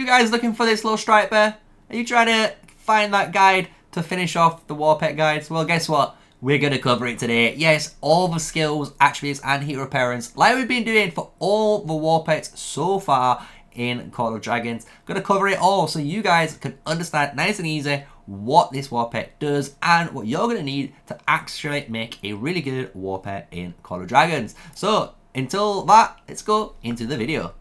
guys looking for this little Stripebear? Are you trying to find that guide to finish off the war pet guides? Well, guess what? We're going to cover it today. Yes, all the skills, attributes, and hero pairings, like we've been doing for all the war pets so far in Call of Dragons. Going to cover it all so you guys can understand nice and easy what this war pet does and what you're going to need to actually make a really good war pet in Call of Dragons. So, until that, let's go into the video.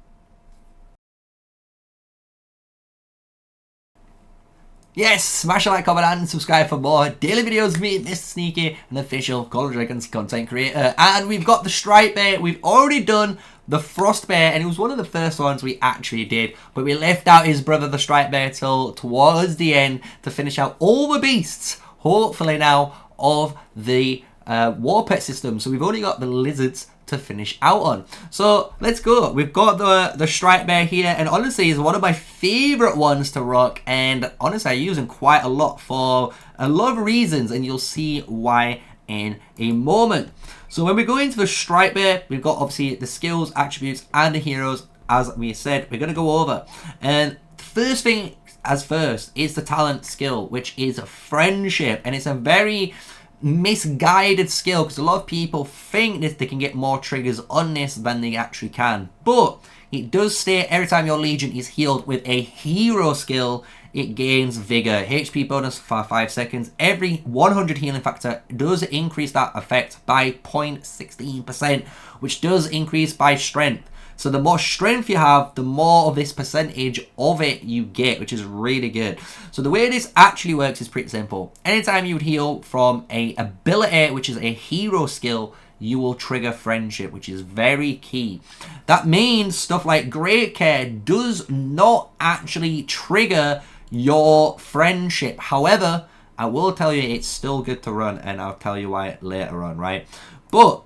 Yes, smash a like, comment, and subscribe for more daily videos with me, MrSneakyy, an official Call of Dragons content creator. And we've got the Stripebear. We've already done the Frostbear, and it was one of the first ones we actually did. But we left out his brother, the Stripebear, till towards the end to finish out all the beasts, hopefully now, of the war pet system. So we've only got the lizards to finish out on. So let's go. We've got the Stripebear here, and honestly he's one of my favorite ones to rock, and honestly I use him quite a lot for a lot of reasons, and you'll see why in a moment. So when we go into the Stripebear, we've got obviously the skills, attributes, and the heroes. As we said, we're going to go over, and the first thing as first is the talent skill, which is friendship, and it's a very misguided skill because a lot of people think that they can get more triggers on this than they actually can. But it does state every time your legion is healed with a hero skill, it gains vigor, HP bonus for 5 seconds. Every 100 healing factor does increase that effect by 0.16%, which does increase by strength. So the more strength you have, the more of this percentage of it you get, which is really good. So the way this actually works is pretty simple. Anytime you would heal from a ability, which is a hero skill, you will trigger friendship, which is very key. That means stuff like Great Care does not actually trigger your friendship. However, I will tell you it's still good to run, and I'll tell you why later on, right? But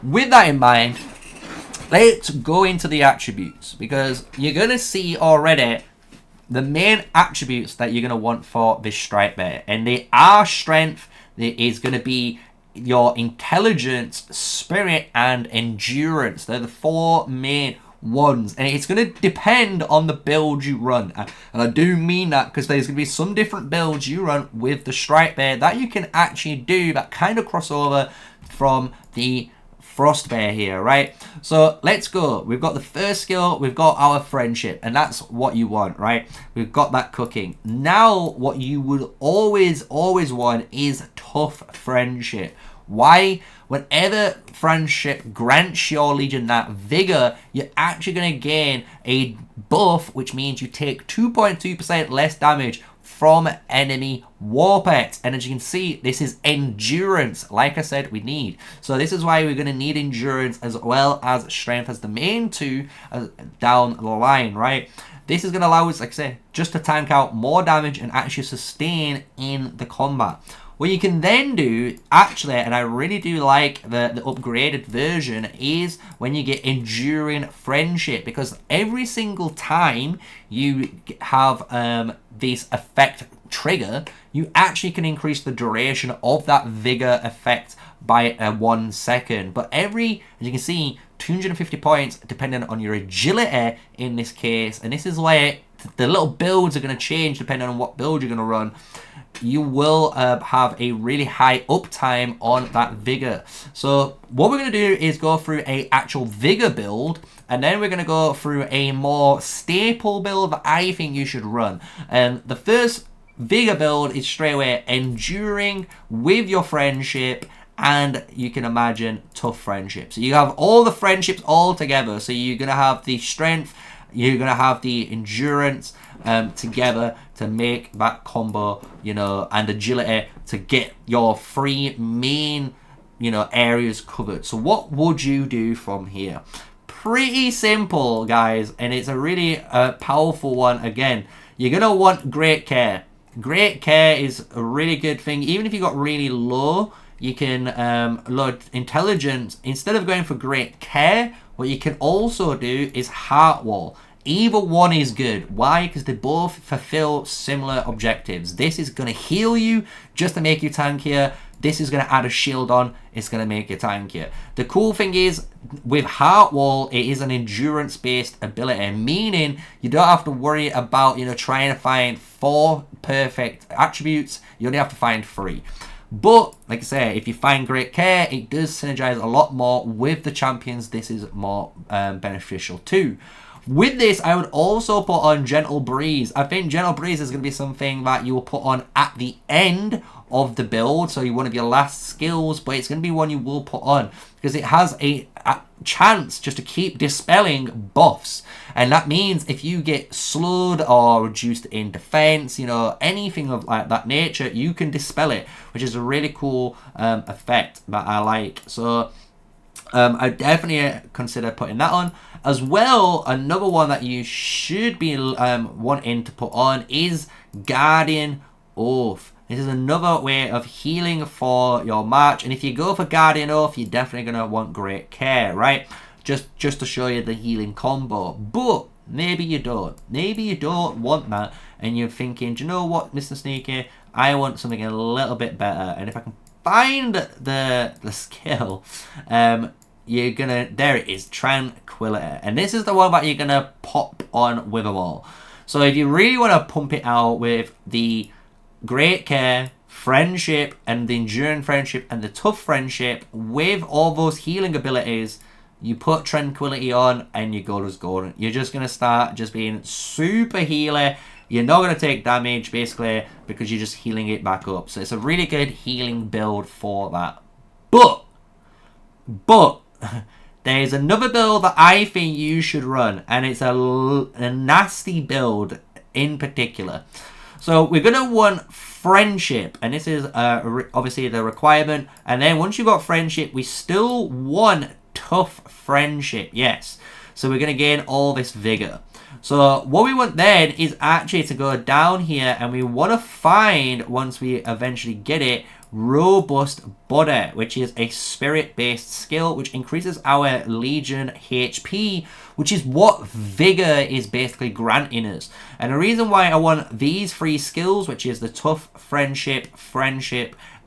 with that in mind, let's go into the attributes, because you're going to see already the main attributes that you're going to want for this Stripebear. And they are strength, it is going to be your intelligence, spirit, and endurance. They're the four main ones. And it's going to depend on the build you run. And I do mean that because there's going to be some different builds you run with the Stripebear that you can actually do that kind of cross over from the Frostbear here, right? So let's go. We've got the first skill, we've got our friendship, and that's what you want, right? We've got that cooking. Now what you would always want is tough friendship. Why? Whenever friendship grants your legion that vigor, you're actually going to gain a buff, which means you take 2.2% less damage from enemy war pets. And as you can see, this is endurance, like I said we need. So this is why we're going to need endurance as well as strength as the main two down the line, right? This is going to allow us, like I say, just to tank out more damage and actually sustain in the combat. What you can then do, actually, and I really do like the upgraded version, is when you get Enduring Friendship, because every single time you have this effect trigger, you actually can increase the duration of that vigor effect by 1 second. But every, as you can see, 250 points depending on your agility in this case, and this is where the little builds are going to change depending on what build you're going to run. You will have a really high uptime on that vigor. So what we're going to do is go through a actual vigor build, and then we're going to go through a more staple build that I think you should run. And the first vigor build is straight away enduring with your friendship, and you can imagine tough friendship. So you have all the friendships all together. So you're going to have the strength, you're going to have the endurance together to make that combo, you know, and agility to get your three main, you know, areas covered. So what would you do from here? Pretty simple, guys, and it's a really powerful one. Again, you're going to want Great Care. Great Care is a really good thing. Even if you got really low, you can load intelligence. Instead of going for Great Care, what you can also do is Heart Wall. Either one is good. Why? Because they both fulfill similar objectives. This is going to heal you just to make you tankier. this is going to add a shield on. It's going to make it tankier. The cool thing is, with Heart Wall, it is an endurance-based ability, meaning you don't have to worry about, you know, trying to find 4 perfect attributes. You only have to find 3. But, like I say, if you find Great Care, it does synergize a lot more with the champions. This is more beneficial too. With this, I would also put on Gentle Breeze. I think Gentle Breeze is going to be something that you will put on at the end of the build, so one of your last skills, but it's going to be one you will put on because it has a chance just to keep dispelling buffs. And that means if you get slowed or reduced in defense, you know, anything of like that nature, you can dispel it, which is a really cool effect that I like. So I definitely consider putting that on. As well, another one that you should be wanting to put on is Guardian Oath. This is another way of healing for your match. And if you go for Guardian Oath, you're definitely going to want Great Care, right? Just to show you the healing combo. But maybe you don't. Maybe you don't want that. And you're thinking, do you know what, MrSneakyy? I want something a little bit better. And if I can find the skill, you're gonna, there it is, Tranquility. And this is the one that you're gonna pop on with them all. So if you really want to pump it out with the Great Care, Friendship, and the Enduring Friendship, and the Tough Friendship, with all those healing abilities, you put Tranquility on and your goal is golden. You're just gonna start just being super healer. You're not going to take damage, basically, because you're just healing it back up. So it's a really good healing build for that. But there's another build that I think you should run, and it's a nasty build in particular. So we're going to want Friendship, and this is obviously the requirement. And then once you've got Friendship, we still want Tough Friendship, yes. So we're going to gain all this vigor. So what we want then is actually to go down here, and we want to find, once we eventually get it, Robust Body, which is a spirit-based skill which increases our Legion HP, which is what Vigor is basically granting us. And the reason why I want these 3 skills, which is the Tough Friendship,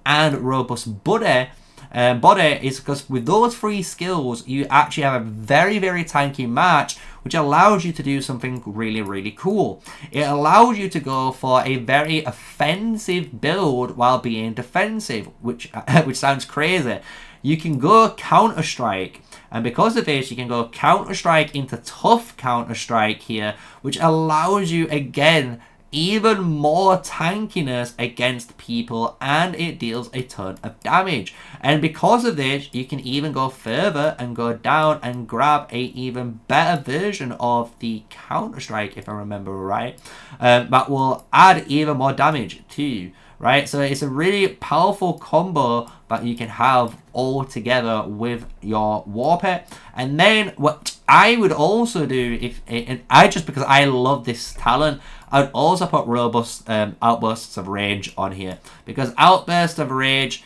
and Robust Body, is because with those 3 skills, you actually have a very, very tanky match, which allows you to do something really, really cool. It allows you to go for a very offensive build while being defensive, which sounds crazy. You can go Counter-Strike, and because of this, you can go Counter-Strike into Tough Counter-Strike here, which allows you, again, even more tankiness against people, and it deals a ton of damage. And because of this, you can even go further and go down and grab a even better version of the Counter-Strike, if I remember right, that will add even more damage to you, right? So it's a really powerful combo that you can have all together with your War Pet. And then what I would also do, because I love this talent, I'd also put robust outbursts of rage on here, because outbursts of rage,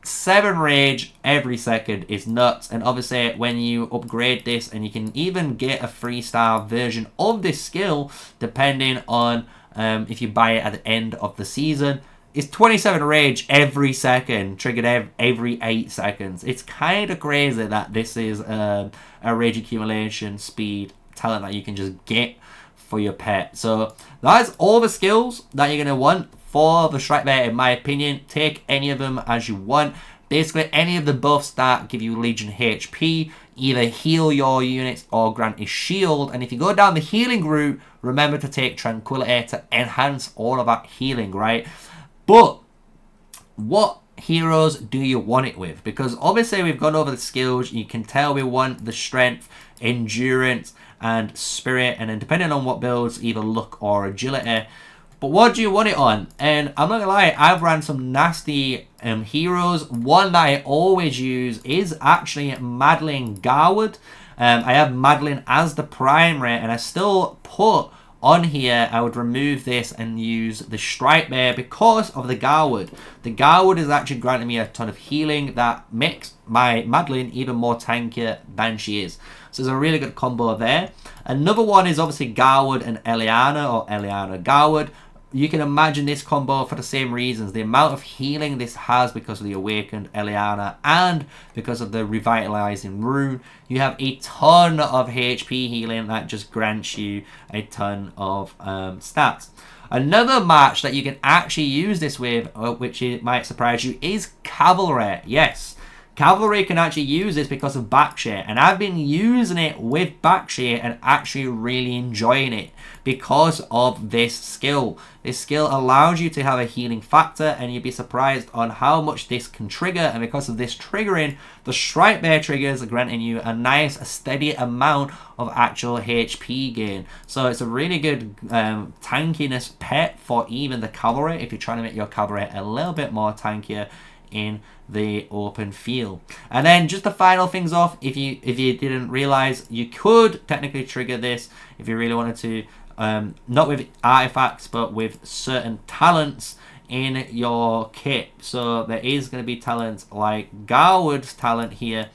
7 rage every second is nuts. And obviously when you upgrade this, and you can even get a 3-star version of this skill depending on if you buy it at the end of the season, it's 27 rage every second, triggered every 8 seconds. It's kind of crazy that this is a rage accumulation speed talent that you can just get for your pet. So that's all the skills that you're going to want for the Stripebear, in my opinion. Take any of them as you want. Basically, any of the buffs that give you Legion HP, either heal your units or grant a shield. And if you go down the healing route, remember to take Tranquility to enhance all of that healing, right? But what heroes do you want it with? Because obviously we've gone over the skills. You can tell we want the strength, endurance, and spirit, and then depending on what builds, either luck or agility. But what do you want it on? And I'm not gonna lie, I've ran some nasty heroes. One that I always use is actually Madeline Garwood. I have Madeline as the primary, and I still put on here, I would remove this and use the Stripebear because of the Garwood. The Garwood is actually granting me a ton of healing that makes my Madeline even more tankier than she is. So there's a really good combo there. Another one is obviously Garwood and Eliana, or Eliana Garwood. you can imagine this combo for the same reasons. The amount of healing this has because of the Awakened Eliana and because of the Revitalizing Rune. You have a ton of HP healing that just grants you a ton of stats. Another match that you can actually use this with, which might surprise you, is Cavalry. Yes. Cavalry can actually use this because of Backshare, and I've been using it with Backshare and actually really enjoying it because of this skill. This skill allows you to have a healing factor, and you'd be surprised on how much this can trigger, and because of this triggering, the Stripebear triggers are granting you a nice, steady amount of actual HP gain. So it's a really good tankiness pet for even the Cavalry if you're trying to make your Cavalry a little bit more tankier in the open field. And then just to final things off, if you didn't realize, you could technically trigger this if you really wanted to, not with artifacts but with certain talents in your kit. So there is going to be talents like Garwood's talent here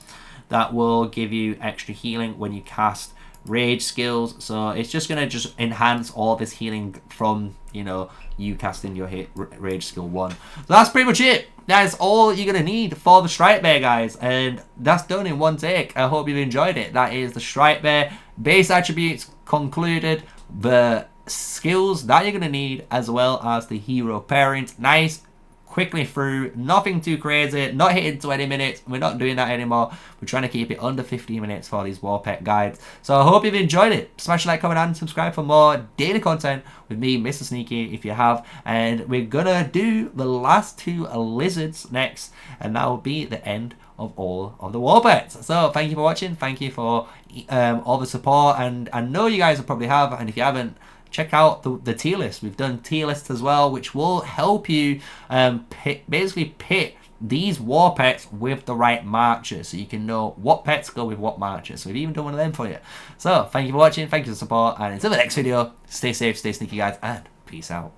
that will give you extra healing when you cast rage skills. So it's just going to just enhance all this healing from, you know, you casting your rage skill 1. So that's pretty much it. That is all you're going to need for the Stripebear, guys. And that's done in one take. I hope you've enjoyed it. That is the Stripebear base attributes concluded. The skills that you're going to need, as well as the hero pairings. Nice, quickly through, nothing too crazy, not hitting 20 minutes. We're not doing that anymore. We're trying to keep it under 15 minutes for these war pet guides. So I hope you've enjoyed it. Smash a like, comment, and subscribe for more daily content with me, MrSneakyy, if you have. And we're gonna do the last 2 lizards next, and that will be the end of all of the war pets. So thank you for watching. Thank you for all the support, and I know you guys will probably have, and if you haven't, check out the tier list. We've done tier lists as well, which will help you basically pit these war pets with the right marchers, so you can know what pets go with what marchers. So we've even done one of them for you. So thank you for watching, thank you for the support, and until the next video, stay safe, stay sneaky, guys, and peace out.